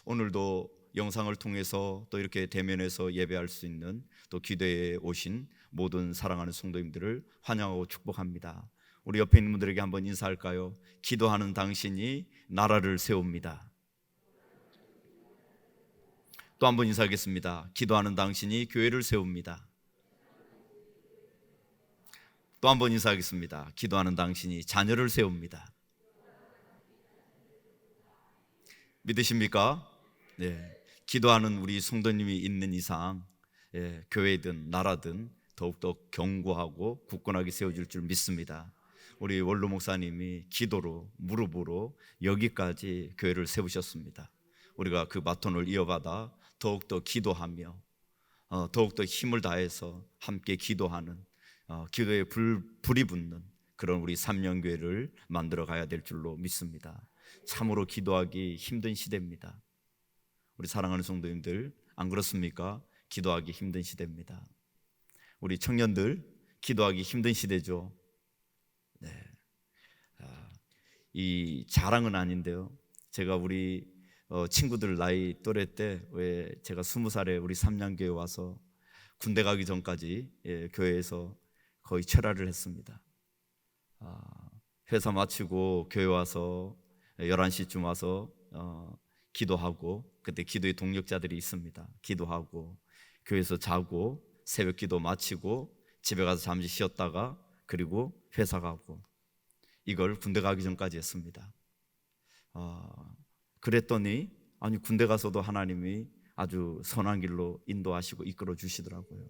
오늘도 영상을 통해서 또 이렇게 대면해서 예배할 수 있는 또 기도에 오신 모든 사랑하는 성도님들을 환영하고 축복합니다. 우리 옆에 있는 분들에게 한번 인사할까요? 기도하는 당신이 나라를 세웁니다. 또 한번 인사하겠습니다. 기도하는 당신이 교회를 세웁니다. 또 한번 인사하겠습니다. 기도하는 당신이 자녀를 세웁니다. 믿으십니까? 네. 기도하는 우리 성도님이 있는 이상 교회든 나라든 더욱더 견고하고 굳건하게 세워질 줄 믿습니다. 우리 원로 목사님이 기도로 무릎으로 여기까지 교회를 세우셨습니다. 우리가 그 바톤을 이어받아 더욱더 기도하며 더욱더 힘을 다해서 함께 기도하는 기도에 불이 붙는 그런 우리 삼년교회를 만들어 가야 될 줄로 믿습니다. 참으로 기도하기 힘든 시대입니다. 우리 사랑하는 성도님들, 안 그렇습니까? 기도하기 힘든 시대입니다. 우리 청년들, 기도하기 힘든 시대죠. 네. 이 자랑은 아닌데요, 제가 우리 친구들 나이 또래 때 왜 제가 20살에 우리 삼양교회 와서 군대 가기 전까지 교회에서 거의 철야를 했습니다. 회사 마치고 교회 와서 11시쯤 와서 기도하고, 그때 기도의 동력자들이 있습니다. 기도하고 교회에서 자고 새벽 기도 마치고 집에 가서 잠시 쉬었다가 그리고 회사 가고, 이걸 군대 가기 전까지 했습니다. 그랬더니 아니 군대 가서도 하나님이 아주 선한 길로 인도하시고 이끌어 주시더라고요.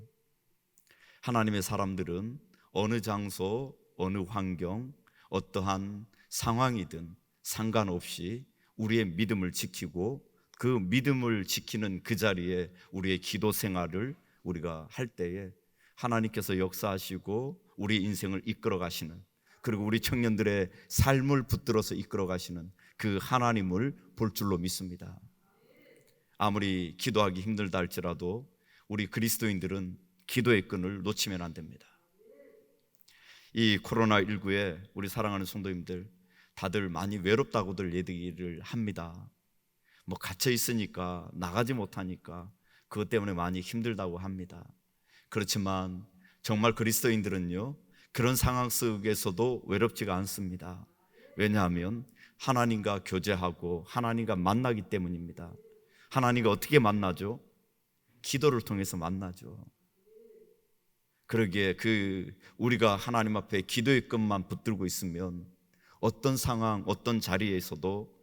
하나님의 사람들은 어느 장소, 어느 환경, 어떠한 상황이든 상관없이 우리의 믿음을 지키고 그 믿음을 지키는 그 자리에 우리의 기도 생활을 우리가 할 때에 하나님께서 역사하시고 우리 인생을 이끌어 가시는, 그리고 우리 청년들의 삶을 붙들어서 이끌어 가시는 그 하나님을 볼 줄로 믿습니다. 아무리 기도하기 힘들다 할지라도 우리 그리스도인들은 기도의 끈을 놓치면 안 됩니다. 이 코로나19에 우리 사랑하는 성도님들 다들 많이 외롭다고들 얘기를 합니다. 뭐 갇혀 있으니까, 나가지 못하니까 그것 때문에 많이 힘들다고 합니다. 그렇지만 정말 그리스도인들은요, 그런 상황 속에서도 외롭지가 않습니다. 왜냐하면 하나님과 교제하고 하나님과 만나기 때문입니다. 하나님과 어떻게 만나죠? 기도를 통해서 만나죠. 그러기에 우리가 하나님 앞에 기도의 끈만 붙들고 있으면 어떤 상황, 어떤 자리에서도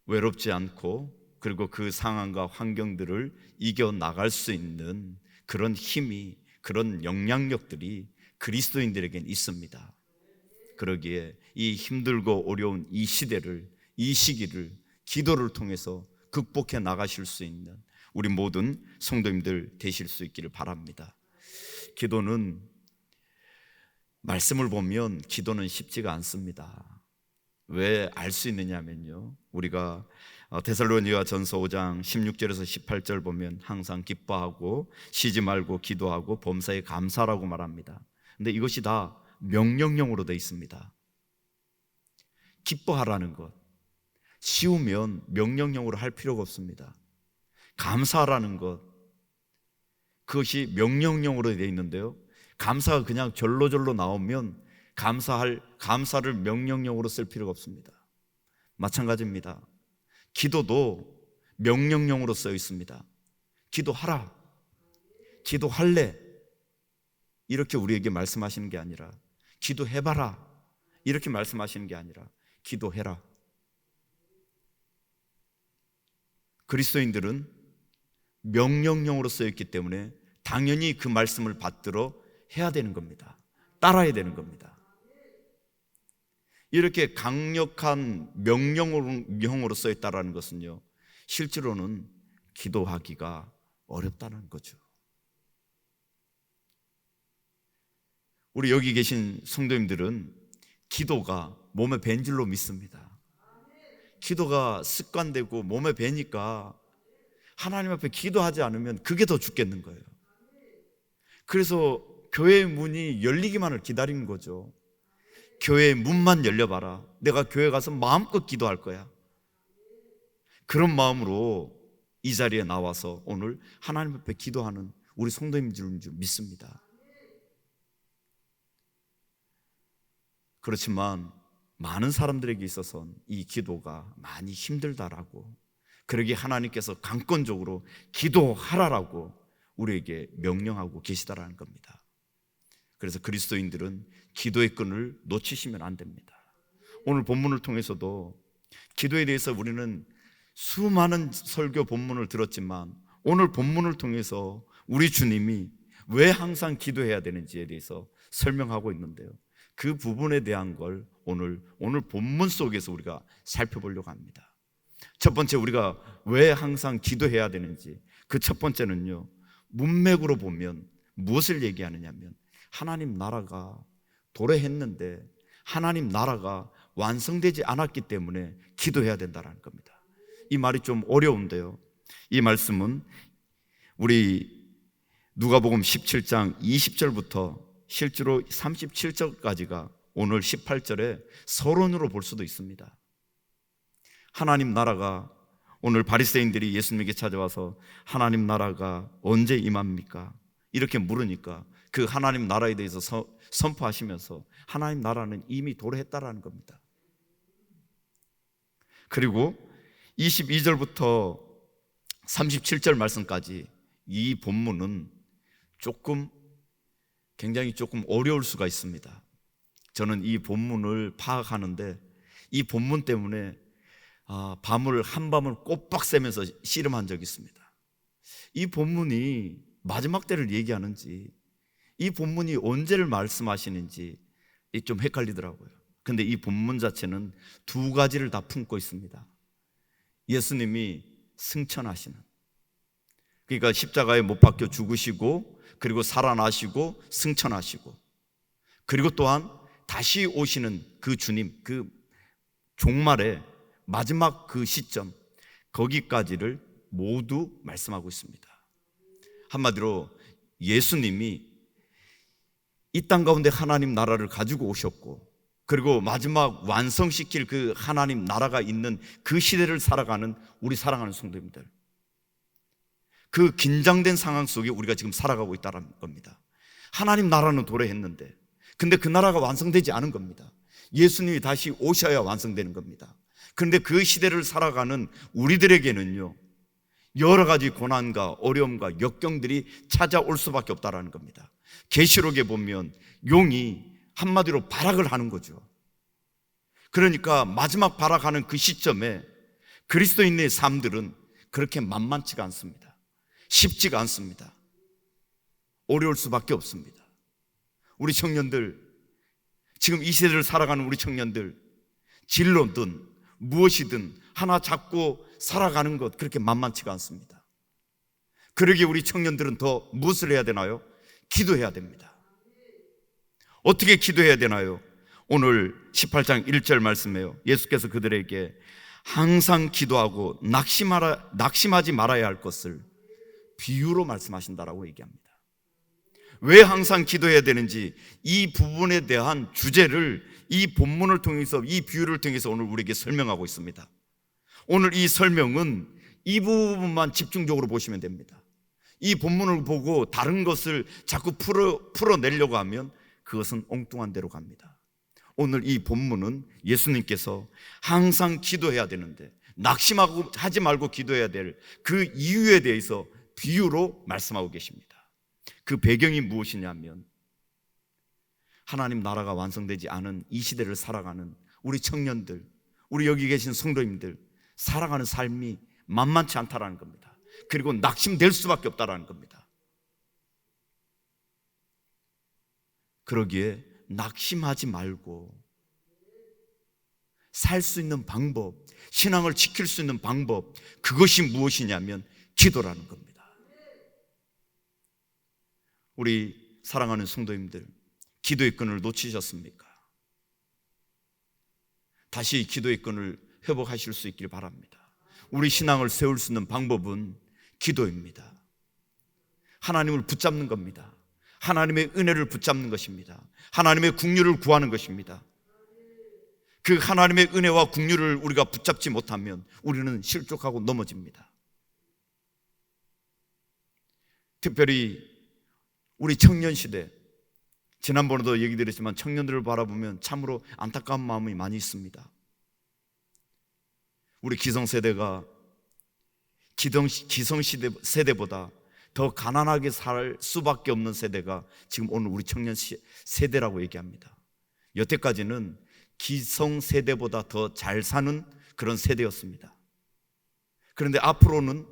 외롭지 않고, 그리고 그 상황과 환경들을 이겨나갈 수 있는 그런 힘이, 그런 영향력들이 그리스도인들에겐 있습니다. 그러기에 이 힘들고 어려운 이 시대를, 이 시기를 기도를 통해서 극복해 나가실 수 있는 우리 모든 성도님들 되실 수 있기를 바랍니다. 기도는, 말씀을 보면 기도는 쉽지가 않습니다. 왜 알 수 있느냐면요, 우리가 데살로니가전서 5장 16절에서 18절 보면 항상 기뻐하고 쉬지 말고 기도하고 범사에 감사라고 말합니다. 근데 이것이 다 명령형으로 되어 있습니다. 기뻐하라는 것, 쉬우면 명령형으로 할 필요가 없습니다. 감사하라는 것, 그것이 명령형으로 되어 있는데요, 감사가 그냥 절로절로 나오면 감사를 명령형으로 쓸 필요가 없습니다. 마찬가지입니다. 기도도 명령형으로 써 있습니다. 기도하라, 기도할래, 이렇게 우리에게 말씀하시는 게 아니라, 기도해봐라, 이렇게 말씀하시는 게 아니라 기도해라. 그리스도인들은 명령형으로 써 있기 때문에 당연히 그 말씀을 받들어 해야 되는 겁니다. 따라야 되는 겁니다. 이렇게 강력한 명령형으로 써 있다는 것은요, 실제로는 기도하기가 어렵다는 거죠. 우리 여기 계신 성도님들은 기도가 몸에 밴 줄로 믿습니다. 기도가 습관되고 몸에 배니까 하나님 앞에 기도하지 않으면 그게 더 죽겠는 거예요. 그래서 교회의 문이 열리기만을 기다리는 거죠. 교회의 문만 열려봐라, 내가 교회 가서 마음껏 기도할 거야. 그런 마음으로 이 자리에 나와서 오늘 하나님 앞에 기도하는 우리 성도님들인 줄 믿습니다. 그렇지만 많은 사람들에게 있어서는 이 기도가 많이 힘들다라고, 그러기에 하나님께서 강권적으로 기도하라라고 우리에게 명령하고 계시다라는 겁니다. 그래서 그리스도인들은 기도의 끈을 놓치시면 안 됩니다. 오늘 본문을 통해서도 기도에 대해서 우리는 수많은 설교 본문을 들었지만 오늘 본문을 통해서 우리 주님이 왜 항상 기도해야 되는지에 대해서 설명하고 있는데요, 그 부분에 대한 걸 오늘 본문 속에서 우리가 살펴보려고 합니다. 첫 번째, 우리가 왜 항상 기도해야 되는지, 그 첫 번째는요, 문맥으로 보면 무엇을 얘기하느냐면 하나님 나라가 도래했는데 하나님 나라가 완성되지 않았기 때문에 기도해야 된다는 겁니다. 이 말이 좀 어려운데요, 이 말씀은 우리 누가복음 17장 20절부터 실제로 37절까지가 오늘 18절의 서론으로 볼 수도 있습니다. 하나님 나라가, 오늘 바리새인들이 예수님에게 찾아와서 하나님 나라가 언제 임합니까? 이렇게 물으니까 그 하나님 나라에 대해서 선포하시면서 하나님 나라는 이미 도래했다라는 겁니다. 그리고 22절부터 37절 말씀까지 이 본문은 굉장히 조금 어려울 수가 있습니다. 저는 이 본문을 파악하는데 이 본문 때문에 한밤을 꼬박 새면서 씨름한 적이 있습니다. 이 본문이 마지막 때를 얘기하는지, 이 본문이 언제를 말씀하시는지 좀 헷갈리더라고요. 근데 이 본문 자체는 두 가지를 다 품고 있습니다. 예수님이 승천하시는, 그러니까 십자가에 못 박혀 죽으시고 그리고 살아나시고 승천하시고, 그리고 또한 다시 오시는 그 주님, 그 종말의 마지막 그 시점, 거기까지를 모두 말씀하고 있습니다. 한마디로 예수님이 이 땅 가운데 하나님 나라를 가지고 오셨고, 그리고 마지막 완성시킬 그 하나님 나라가 있는 그 시대를 살아가는 우리 사랑하는 성도님들, 그 긴장된 상황 속에 우리가 지금 살아가고 있다는 겁니다. 하나님 나라는 도래했는데 근데 그 나라가 완성되지 않은 겁니다. 예수님이 다시 오셔야 완성되는 겁니다. 그런데 그 시대를 살아가는 우리들에게는요, 여러 가지 고난과 어려움과 역경들이 찾아올 수밖에 없다는 겁니다. 계시록에 보면 용이 한마디로 발악을 하는 거죠. 그러니까 마지막 발악하는 그 시점에 그리스도인의 삶들은 그렇게 만만치가 않습니다. 쉽지가 않습니다. 어려울 수밖에 없습니다. 우리 청년들, 지금 이 시대를 살아가는 우리 청년들, 진로든 무엇이든 하나 잡고 살아가는 것 그렇게 만만치가 않습니다. 그러기에 우리 청년들은 더 무엇을 해야 되나요? 기도해야 됩니다. 어떻게 기도해야 되나요? 오늘 18장 1절 말씀이에요. 예수께서 그들에게 항상 기도하고 낙심하지 말아야 할 것을 비유로 말씀하신다라고 얘기합니다. 왜 항상 기도해야 되는지 이 부분에 대한 주제를 이 본문을 통해서, 이 비유를 통해서 오늘 우리에게 설명하고 있습니다. 오늘 이 설명은 이 부분만 집중적으로 보시면 됩니다. 이 본문을 보고 다른 것을 자꾸 풀어내려고 하면 그것은 엉뚱한 데로 갑니다. 오늘 이 본문은 예수님께서 항상 기도해야 되는데 낙심하지 말고 기도해야 될 그 이유에 대해서 비유로 말씀하고 계십니다. 그 배경이 무엇이냐면 하나님 나라가 완성되지 않은 이 시대를 살아가는 우리 청년들, 우리 여기 계신 성도님들 살아가는 삶이 만만치 않다라는 겁니다. 그리고 낙심될 수밖에 없다라는 겁니다. 그러기에 낙심하지 말고 살 수 있는 방법, 신앙을 지킬 수 있는 방법, 그것이 무엇이냐면 기도라는 겁니다. 우리 사랑하는 성도님들, 기도의 끈을 놓치셨습니까? 다시 기도의 끈을 회복하실 수 있길 바랍니다. 우리 신앙을 세울 수 있는 방법은 기도입니다. 하나님을 붙잡는 겁니다. 하나님의 은혜를 붙잡는 것입니다. 하나님의 긍휼을 구하는 것입니다. 그 하나님의 은혜와 긍휼을 우리가 붙잡지 못하면 우리는 실족하고 넘어집니다. 특별히 우리 청년 시대, 지난번에도 얘기 드렸지만 청년들을 바라보면 참으로 안타까운 마음이 많이 있습니다. 우리 기성세대가 기성세대보다 더 가난하게 살 수밖에 없는 세대가 지금 오늘 우리 청년 세대라고 얘기합니다. 여태까지는 기성세대보다 더 잘 사는 그런 세대였습니다. 그런데 앞으로는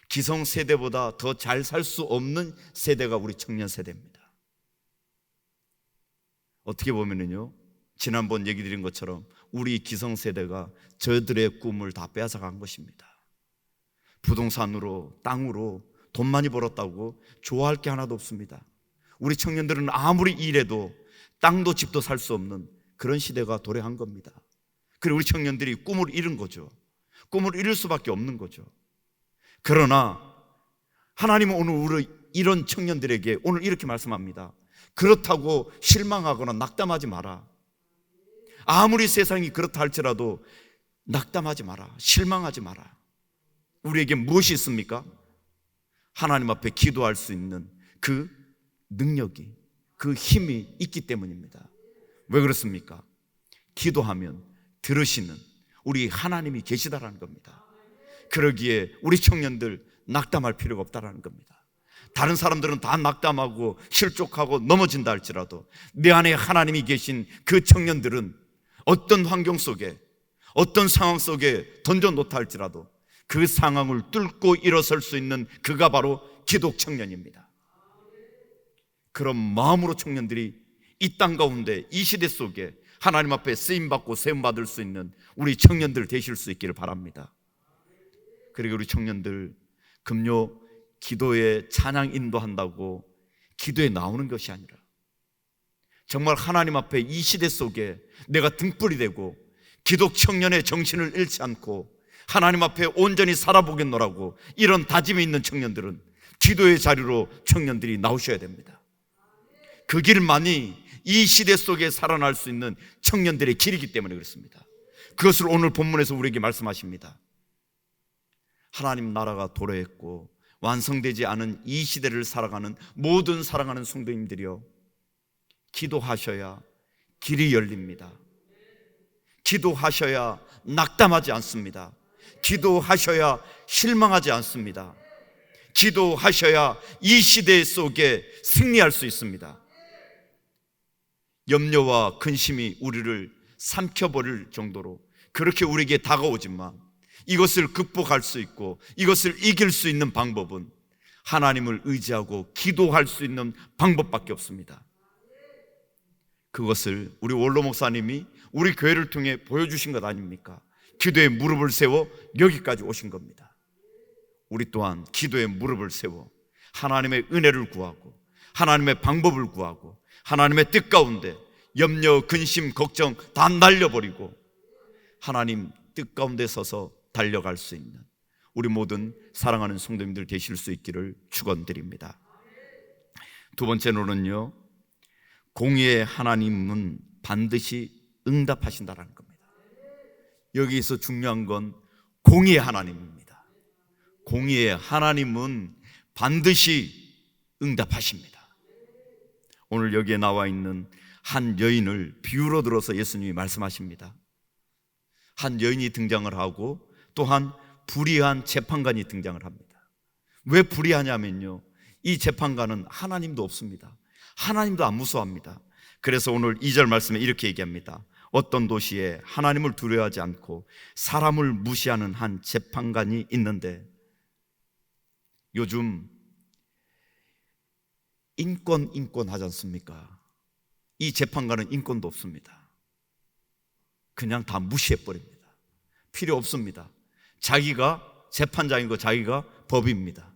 기성세대보다 더 잘 살 수 없는 세대가 우리 청년 세대입니다. 어떻게 보면은요, 지난번 얘기 드린 것처럼 우리 기성세대가 저들의 꿈을 다 빼앗아간 것입니다. 부동산으로, 땅으로 돈 많이 벌었다고 좋아할 게 하나도 없습니다. 우리 청년들은 아무리 일해도 땅도 집도 살 수 없는 그런 시대가 도래한 겁니다. 그리고 우리 청년들이 꿈을 잃은 거죠. 꿈을 잃을 수밖에 없는 거죠. 그러나 하나님은 오늘 우리 이런 청년들에게 오늘 이렇게 말씀합니다. 그렇다고 실망하거나 낙담하지 마라. 아무리 세상이 그렇다 할지라도 낙담하지 마라. 실망하지 마라. 우리에게 무엇이 있습니까? 하나님 앞에 기도할 수 있는 그 능력이, 그 힘이 있기 때문입니다. 왜 그렇습니까? 기도하면 들으시는 우리 하나님이 계시다라는 겁니다. 그러기에 우리 청년들 낙담할 필요가 없다라는 겁니다. 다른 사람들은 다 낙담하고 실족하고 넘어진다 할지라도 내 안에 하나님이 계신 그 청년들은 어떤 환경 속에, 어떤 상황 속에 던져놓다 할지라도 그 상황을 뚫고 일어설 수 있는 그가 바로 기독 청년입니다. 그런 마음으로 청년들이 이 땅 가운데, 이 시대 속에 하나님 앞에 쓰임받고 세움받을 수 있는 우리 청년들 되실 수 있기를 바랍니다. 그리고 우리 청년들 금요 기도에 찬양 인도한다고 기도에 나오는 것이 아니라 정말 하나님 앞에 이 시대 속에 내가 등불이 되고 기독 청년의 정신을 잃지 않고 하나님 앞에 온전히 살아보겠노라고 이런 다짐이 있는 청년들은 기도의 자리로 청년들이 나오셔야 됩니다. 그 길만이 이 시대 속에 살아날 수 있는 청년들의 길이기 때문에 그렇습니다. 그것을 오늘 본문에서 우리에게 말씀하십니다. 하나님 나라가 도래했고 완성되지 않은 이 시대를 살아가는 모든 사랑하는 성도님들이여, 기도하셔야 길이 열립니다. 기도하셔야 낙담하지 않습니다. 기도하셔야 실망하지 않습니다. 기도하셔야 이 시대 속에 승리할 수 있습니다. 염려와 근심이 우리를 삼켜버릴 정도로 그렇게 우리에게 다가오지만 이것을 극복할 수 있고 이것을 이길 수 있는 방법은 하나님을 의지하고 기도할 수 있는 방법밖에 없습니다. 그것을 우리 원로 목사님이 우리 교회를 통해 보여주신 것 아닙니까? 기도에 무릎을 세워 여기까지 오신 겁니다. 우리 또한 기도에 무릎을 세워 하나님의 은혜를 구하고 하나님의 방법을 구하고 하나님의 뜻 가운데 염려, 근심, 걱정 다 날려버리고 하나님 뜻 가운데 서서 달려갈 수 있는 우리 모든 사랑하는 성도님들 되실 수 있기를 축원드립니다. 두 번째로는요, 공의의 하나님은 반드시 응답하신다라는 겁니다. 여기서 중요한 건 공의의 하나님입니다. 공의의 하나님은 반드시 응답하십니다. 오늘 여기에 나와 있는 한 여인을 비유로 들어서 예수님이 말씀하십니다. 한 여인이 등장을 하고 또한 불의한 재판관이 등장을 합니다. 왜 불의하냐면요, 이 재판관은 하나님도 없습니다. 하나님도 안 무서워합니다. 그래서 오늘 2절 말씀에 이렇게 얘기합니다. 어떤 도시에 하나님을 두려워하지 않고 사람을 무시하는 한 재판관이 있는데, 요즘 인권 하지 않습니까? 이 재판관은 인권도 없습니다. 그냥 다 무시해버립니다. 필요 없습니다. 자기가 재판장이고 자기가 법입니다.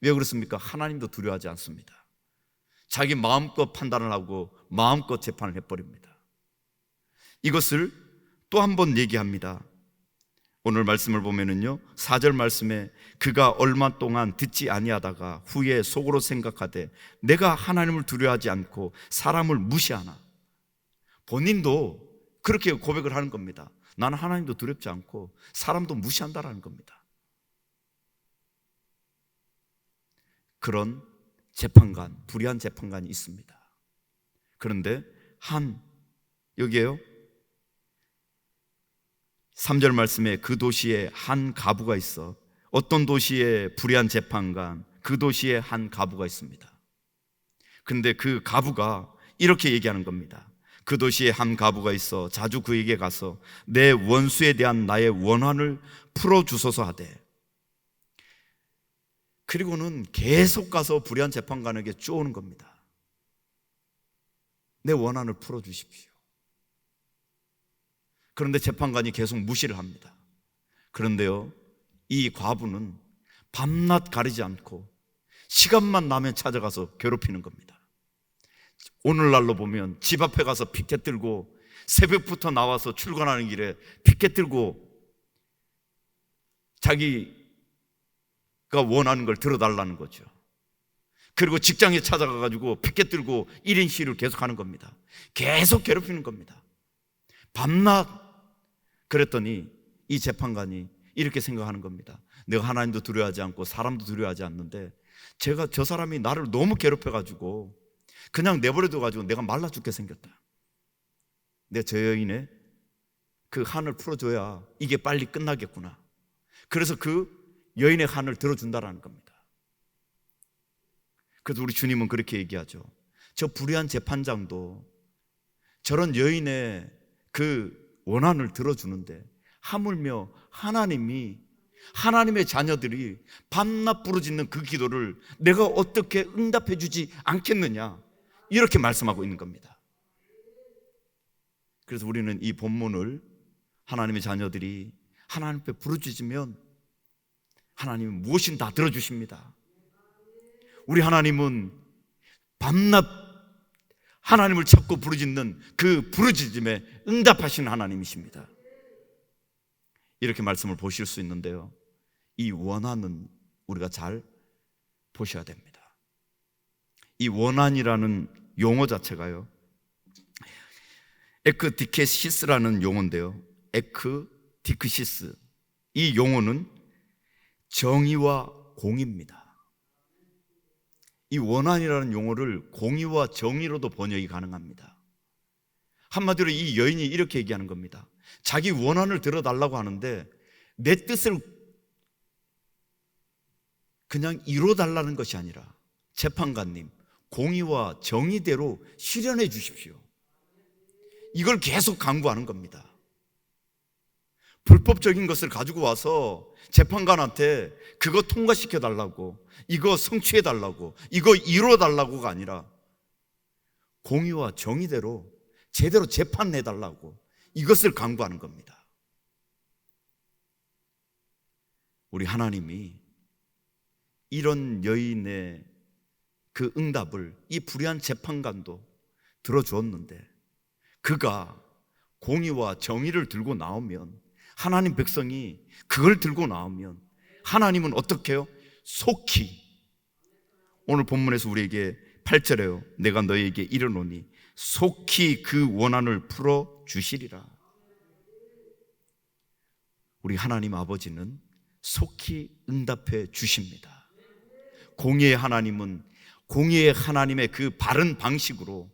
왜 그렇습니까? 하나님도 두려워하지 않습니다. 자기 마음껏 판단을 하고 마음껏 재판을 해버립니다. 이것을 또 한 번 얘기합니다. 오늘 말씀을 보면은요, 4절 말씀에 그가 얼마 동안 듣지 아니하다가 후에 속으로 생각하되 내가 하나님을 두려워하지 않고 사람을 무시하나. 본인도 그렇게 고백을 하는 겁니다. 나는 하나님도 두렵지 않고 사람도 무시한다라는 겁니다. 그런 재판관, 불의한 재판관이 있습니다. 그런데 여기에요 3절 말씀에 그 도시에 한 가부가 있어. 어떤 도시에 불의한 재판관, 그 도시에 한 가부가 있습니다. 그런데 그 가부가 이렇게 얘기하는 겁니다. 그 도시에 한 가부가 있어 자주 그에게 가서 내 원수에 대한 나의 원한을 풀어주소서 하되, 그리고는 계속 가서 불의한 재판관에게 쪼오는 겁니다. 내 원한을 풀어주십시오. 그런데 재판관이 계속 무시를 합니다. 그런데요, 이 과부는 밤낮 가리지 않고 시간만 나면 찾아가서 괴롭히는 겁니다. 오늘날로 보면 집 앞에 가서 피켓 들고 새벽부터 나와서 출근하는 길에 피켓 들고 자기가 원하는 걸 들어달라는 거죠. 그리고 직장에 찾아가가지고 피켓 들고 1인 시위를 계속하는 겁니다. 계속 괴롭히는 겁니다. 밤낮. 그랬더니 이 재판관이 이렇게 생각하는 겁니다. 내가 하나님도 두려워하지 않고 사람도 두려워하지 않는데 저 사람이 나를 너무 괴롭혀가지고 그냥 내버려둬가지고 내가 말라 죽게 생겼다. 내가 저 여인의 그 한을 풀어줘야 이게 빨리 끝나겠구나. 그래서 그 여인의 한을 들어준다라는 겁니다. 그래서 우리 주님은 그렇게 얘기하죠. 저 불의한 재판장도 저런 여인의 그 원한을 들어주는데 하물며 하나님의 자녀들이 밤낮 부르짖는 그 기도를 내가 어떻게 응답해 주지 않겠느냐, 이렇게 말씀하고 있는 겁니다. 그래서 우리는 이 본문을 하나님의 자녀들이 하나님 앞에 부르짖으면 하나님은 무엇이든 다 들어주십니다. 우리 하나님은 밤낮 하나님을 찾고 부르짖는 그 부르짖음에 응답하시는 하나님이십니다. 이렇게 말씀을 보실 수 있는데요, 이 원한은 우리가 잘 보셔야 됩니다. 이 원한이라는 용어 자체가요, 에크디케시스라는 용어인데요, 에크디크시스, 이 용어는 정의와 공의입니다. 이 원한이라는 용어를 공의와 정의로도 번역이 가능합니다. 한마디로 이 여인이 이렇게 얘기하는 겁니다. 자기 원한을 들어달라고 하는데 내 뜻을 그냥 이뤄달라는 것이 아니라 재판관님, 공의와 정의대로 실현해 주십시오. 이걸 계속 강구하는 겁니다. 불법적인 것을 가지고 와서 재판관한테 그거 통과시켜 달라고, 이거 성취해 달라고, 이거 이루어 달라고가 아니라 공의와 정의대로 제대로 재판해 달라고, 이것을 강구하는 겁니다. 우리 하나님이 이런 여인의 그 응답을 이 불의한 재판관도 들어주었는데, 그가 공의와 정의를 들고 나오면, 하나님 백성이 그걸 들고 나오면 하나님은 어떻게 해요? 속히, 오늘 본문에서 우리에게 8절에요, 내가 너에게 이르노니 속히 그 원한을 풀어주시리라. 우리 하나님 아버지는 속히 응답해 주십니다. 공의의 하나님은 공의의 하나님의 그 바른 방식으로,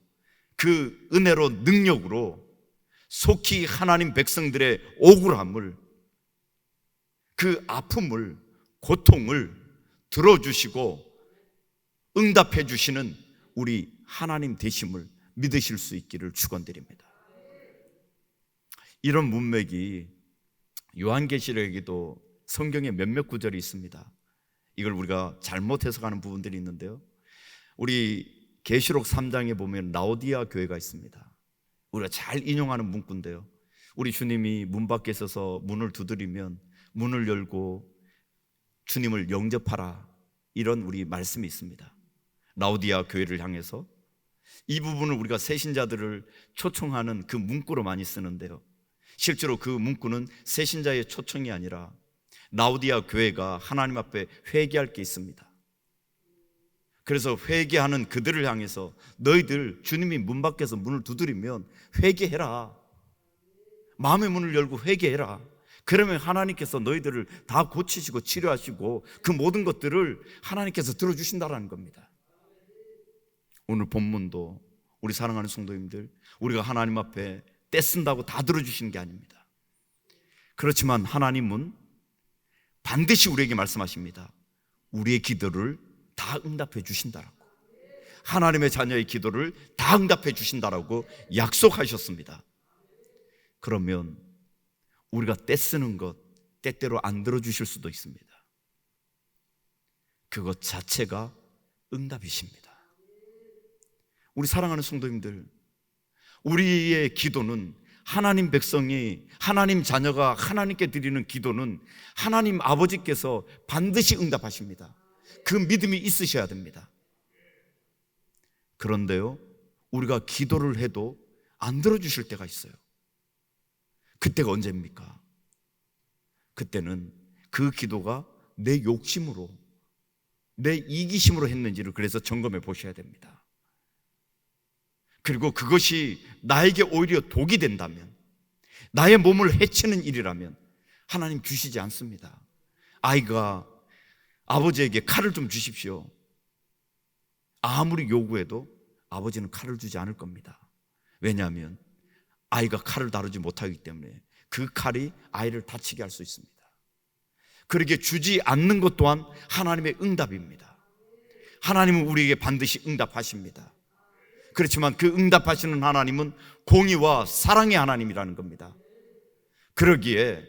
그 은혜로, 능력으로 속히 하나님 백성들의 억울함을, 그 아픔을, 고통을 들어주시고 응답해 주시는 우리 하나님 되심을 믿으실 수 있기를 축원드립니다. 이런 문맥이 요한계시록에도 성경에 몇몇 구절이 있습니다. 이걸 우리가 잘못 해석하는 부분들이 있는데요, 우리 계시록 3장에 보면 라오디아 교회가 있습니다. 우리가 잘 인용하는 문구인데요, 우리 주님이 문 밖에 서서 문을 두드리면 문을 열고 주님을 영접하라, 이런 우리 말씀이 있습니다. 라오디아 교회를 향해서 이 부분을 우리가 새신자들을 초청하는 그 문구로 많이 쓰는데요, 실제로 그 문구는 새신자의 초청이 아니라 라오디아 교회가 하나님 앞에 회개할 게 있습니다. 그래서 회개하는 그들을 향해서 너희들 주님이 문 밖에서 문을 두드리면 회개해라, 마음의 문을 열고 회개해라. 그러면 하나님께서 너희들을 다 고치시고 치료하시고 그 모든 것들을 하나님께서 들어주신다라는 겁니다. 오늘 본문도 우리 사랑하는 성도님들, 우리가 하나님 앞에 떼쓴다고 다 들어주시는 게 아닙니다. 그렇지만 하나님은 반드시 우리에게 말씀하십니다. 우리의 기도를 다 응답해 주신다라고, 하나님의 자녀의 기도를 다 응답해 주신다라고 약속하셨습니다. 그러면 우리가 떼쓰는 것 때때로 안 들어주실 수도 있습니다. 그것 자체가 응답이십니다. 우리 사랑하는 성도님들, 우리의 기도는, 하나님 백성이, 하나님 자녀가 하나님께 드리는 기도는 하나님 아버지께서 반드시 응답하십니다. 그 믿음이 있으셔야 됩니다. 그런데요, 우리가 기도를 해도 안 들어주실 때가 있어요. 그때가 언제입니까? 그때는 그 기도가 내 욕심으로, 내 이기심으로 했는지를 그래서 점검해 보셔야 됩니다. 그리고 그것이 나에게 오히려 독이 된다면, 나의 몸을 해치는 일이라면 하나님 주시지 않습니다. 아이가 아버지에게 칼을 좀 주십시오. 아무리 요구해도 아버지는 칼을 주지 않을 겁니다. 왜냐하면 아이가 칼을 다루지 못하기 때문에 그 칼이 아이를 다치게 할 수 있습니다. 그렇게 주지 않는 것 또한 하나님의 응답입니다. 하나님은 우리에게 반드시 응답하십니다. 그렇지만 그 응답하시는 하나님은 공의와 사랑의 하나님이라는 겁니다. 그러기에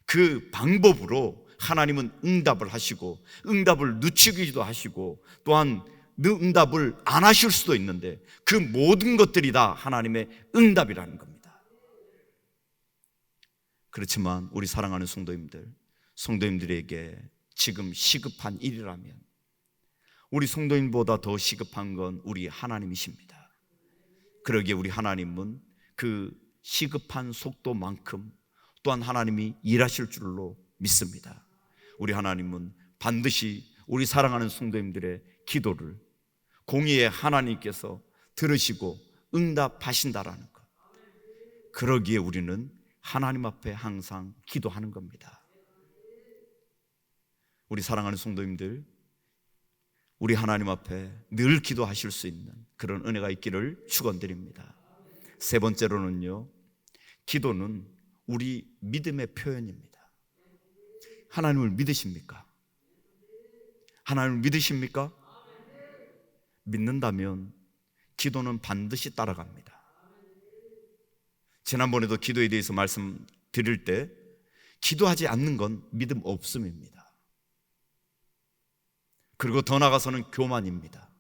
그 방법으로 하나님은 응답을 하시고, 응답을 늦추기도 하시고, 또한 응답을 안 하실 수도 있는데 그 모든 것들이 다 하나님의 응답이라는 겁니다. 그렇지만 우리 사랑하는 성도님들에게 지금 시급한 일이라면, 우리 성도님보다 더 시급한 건 우리 하나님이십니다. 그러기에 우리 하나님은 그 시급한 속도만큼 또한 하나님이 일하실 줄로 믿습니다. 우리 하나님은 반드시 우리 사랑하는 성도님들의 기도를 공의의 하나님께서 들으시고 응답하신다라는 것, 그러기에 우리는 하나님 앞에 항상 기도하는 겁니다. 우리 사랑하는 성도님들, 우리 하나님 앞에 늘 기도하실 수 있는 그런 은혜가 있기를 축원드립니다. 세 번째로는요, 기도는 우리 믿음의 표현입니다. 하나님을 믿으십니까? 하나님을 믿으십니까? 믿는다면 기도는 반드시 따라갑니다. 지난번에도 기도에 대해서 말씀드릴 때, 기도하지 않는 건 믿음 없음입니다. 그리고 더 나아가서는 교만입니다.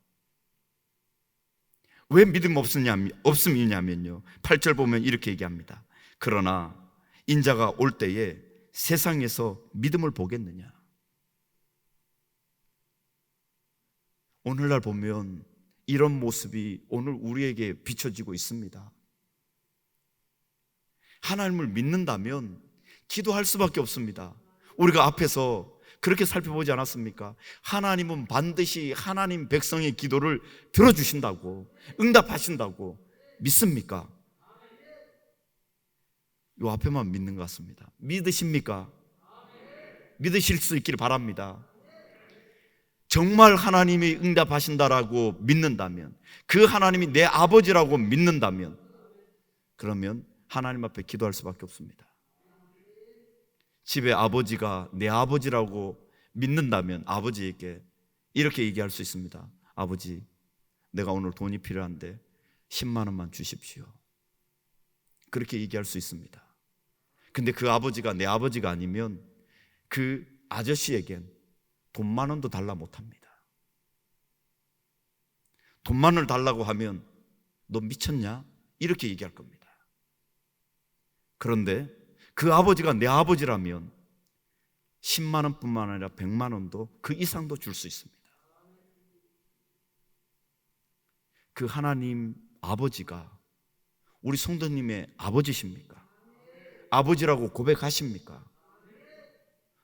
왜 믿음 없음이냐면요, 8절 보면 이렇게 얘기합니다. 그러나 인자가 올 때에 세상에서 믿음을 보겠느냐. 오늘날 보면 이런 모습이 오늘 우리에게 비춰지고 있습니다. 하나님을 믿는다면 기도할 수밖에 없습니다. 우리가 앞에서 그렇게 살펴보지 않았습니까? 하나님은 반드시 하나님 백성의 기도를 들어주신다고, 응답하신다고 믿습니까? 이 앞에만 믿는 것 같습니다. 믿으십니까? 믿으실 수 있기를 바랍니다. 정말 하나님이 응답하신다라고 믿는다면, 그 하나님이 내 아버지라고 믿는다면, 그러면 하나님 앞에 기도할 수밖에 없습니다. 집에 아버지가 내 아버지라고 믿는다면 아버지에게 이렇게 얘기할 수 있습니다. 아버지, 내가 오늘 돈이 필요한데 10만 원만 주십시오. 그렇게 얘기할 수 있습니다. 근데 그 아버지가 내 아버지가 아니면 그 아저씨에겐 돈만 원도 달라 못합니다. 돈만 원을 달라고 하면 너 미쳤냐? 이렇게 얘기할 겁니다. 그런데 그 아버지가 내 아버지라면 10만 원뿐만 아니라 100만 원도 그 이상도 줄 수 있습니다. 그 하나님 아버지가 우리 성도님의 아버지십니까? 아버지라고 고백하십니까?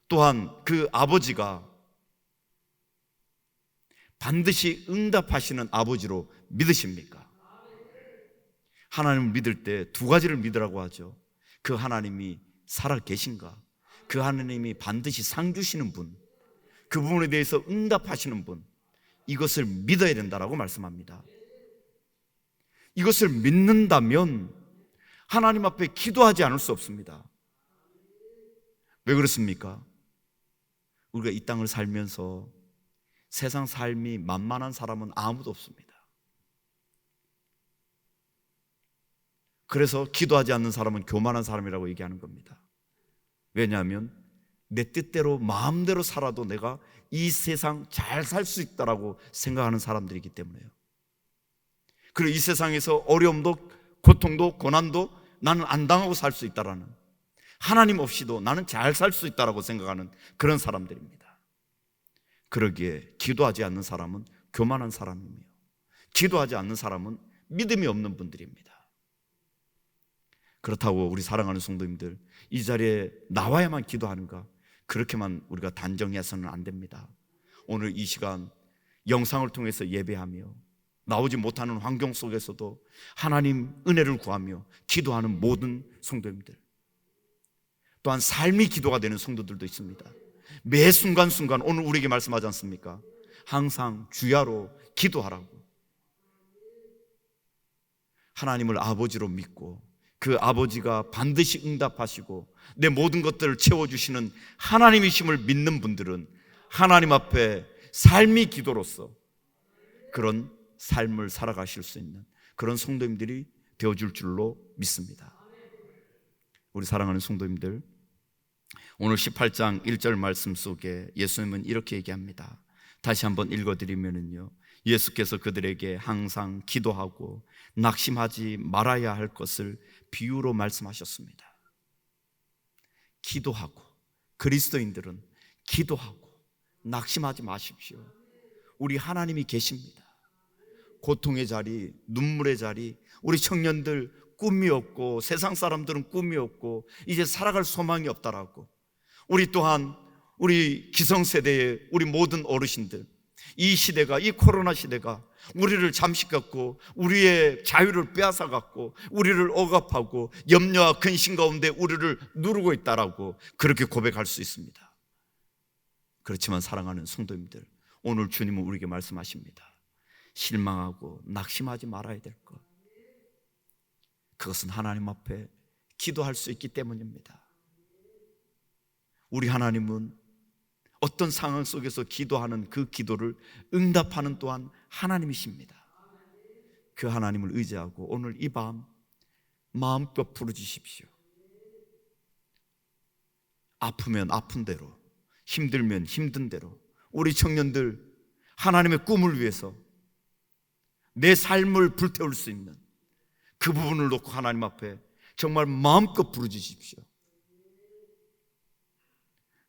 또한 그 아버지가 반드시 응답하시는 아버지로 믿으십니까? 하나님을 믿을 때 두 가지를 믿으라고 하죠. 그 하나님이 살아 계신가? 그 하나님이 반드시 상 주시는 분, 그 부분에 대해서 응답하시는 분, 이것을 믿어야 된다라고 말씀합니다. 이것을 믿는다면 하나님 앞에 기도하지 않을 수 없습니다. 왜 그렇습니까? 우리가 이 땅을 살면서 세상 삶이 만만한 사람은 아무도 없습니다. 그래서 기도하지 않는 사람은 교만한 사람이라고 얘기하는 겁니다. 왜냐하면 내 뜻대로 마음대로 살아도 내가 이 세상 잘 살 수 있다라고 생각하는 사람들이기 때문에요. 그리고 이 세상에서 어려움도 고통도 고난도 나는 안 당하고 살 수 있다라는, 하나님 없이도 나는 잘 살 수 있다라고 생각하는 그런 사람들입니다. 그러기에 기도하지 않는 사람은 교만한 사람이며, 기도하지 않는 사람은 믿음이 없는 분들입니다. 그렇다고 우리 사랑하는 성도님들, 이 자리에 나와야만 기도하는가? 그렇게만 우리가 단정해서는 안 됩니다. 오늘 이 시간 영상을 통해서 예배하며 나오지 못하는 환경 속에서도 하나님 은혜를 구하며 기도하는 모든 성도님들, 또한 삶이 기도가 되는 성도들도 있습니다. 매 순간순간 오늘 우리에게 말씀하지 않습니까? 항상 주야로 기도하라고. 하나님을 아버지로 믿고 그 아버지가 반드시 응답하시고 내 모든 것들을 채워주시는 하나님이심을 믿는 분들은 하나님 앞에 삶이 기도로서 그런 삶을 살아가실 수 있는 그런 성도님들이 되어줄 줄로 믿습니다. 우리 사랑하는 성도님들, 오늘 18장 1절 말씀 속에 예수님은 이렇게 얘기합니다. 다시 한번 읽어드리면요, 예수께서 그들에게 항상 기도하고 낙심하지 말아야 할 것을 비유로 말씀하셨습니다. 기도하고, 그리스도인들은 기도하고 낙심하지 마십시오. 우리 하나님이 계십니다. 고통의 자리, 눈물의 자리, 우리 청년들 꿈이 없고 세상 사람들은 꿈이 없고 이제 살아갈 소망이 없다라고, 우리 또한 우리 기성세대의 우리 모든 어르신들, 이 시대가, 이 코로나 시대가 우리를 잠식갖고 우리의 자유를 빼앗아갖고 우리를 억압하고 염려와 근심 가운데 우리를 누르고 있다라고 그렇게 고백할 수 있습니다. 그렇지만 사랑하는 성도님들, 오늘 주님은 우리에게 말씀하십니다. 실망하고 낙심하지 말아야 될 것, 그것은 하나님 앞에 기도할 수 있기 때문입니다. 우리 하나님은 어떤 상황 속에서 기도하는 그 기도를 응답하는 또한 하나님이십니다. 그 하나님을 의지하고 오늘 이 밤 마음껏 부르짖으십시오. 아프면 아픈 대로, 힘들면 힘든 대로, 우리 청년들 하나님의 꿈을 위해서 내 삶을 불태울 수 있는 그 부분을 놓고 하나님 앞에 정말 마음껏 부르짖으십시오.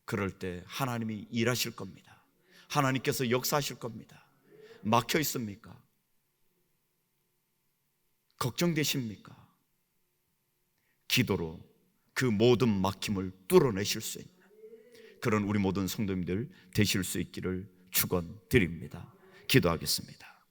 그럴 때 하나님이 일하실 겁니다. 하나님께서 역사하실 겁니다. 막혀 있습니까? 걱정되십니까? 기도로 그 모든 막힘을 뚫어내실 수 있는 그런 우리 모든 성도님들 되실 수 있기를 축원드립니다. 기도하겠습니다.